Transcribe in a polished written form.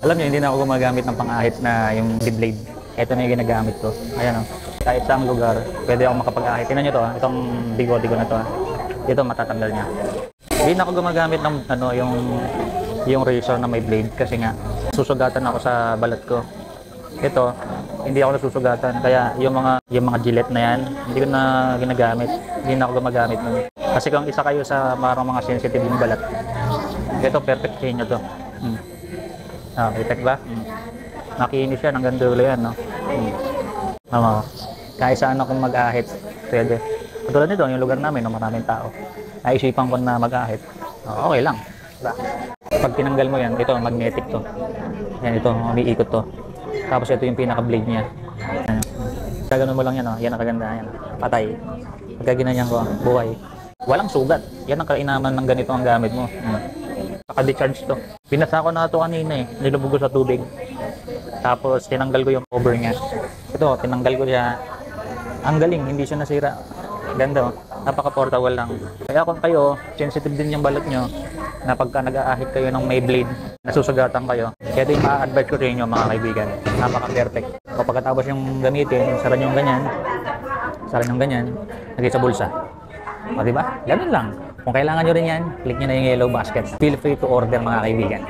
Alam niyo, hindi na ako gumagamit ng pang-ahit na yung blade. Ito na yung ginagamit ko. Ayan o. Kahit saang lugar, pwede ako makapag-ahit. Tingnan nyo to ha. Itong bigodi ko na to ha. Ito matatanggal niya. Hindi na ako gumagamit ng ano, yung razor na may blade kasi nga susugatan ako sa balat ko. Ito, hindi ako nasusugatan. Kaya yung mga Gillette na yan, hindi ko na ginagamit. Hindi na ako gumagamit nun. Kasi kung isa kayo sa parang mga sensitive yung balat, ito perfect sa inyo to. Effect ba? Nakinis yan, hanggang dulo yan, no? Kahit saan akong mag-ahit, pwede. Katulad nito, yung lugar namin, no, maraming tao. Naisipan ko na mag-ahit. Okay lang. Diba? Pag tinanggal mo yan, ito, magnetic to. Yan, ito, umiikot to. Tapos ito yung pinaka-blade niya. Gaganon mo lang yan, no? Yan ang kaganda, yan. Patay. Pagka ginanyan ko, buhay. Walang sugat. Yan ang kainaman ng ganito ang gamit mo. Naka-decharge to. Binasa ko na ito kanina eh. Nilubog ko sa tubig. Tapos tinanggal ko yung cover niya. Ito, tinanggal ko siya. Ang galing, hindi siya nasira. Ganda oh. Napaka-portable lang. Kaya kung kayo, sensitive din yung balat nyo, na pagka nag-aahit kayo ng may blade, nasusugatan kayo, kaya ito yung ma-advise ko sa inyo mga kaibigan. Napaka-perfect. So pagkatapos yung gamitin, sara nyo yung ganyan, lagay sa bulsa. O diba? Ganun lang. Kung kailangan nyo rin yan, click nyo na yung yellow basket. Feel free to order mga kaibigan.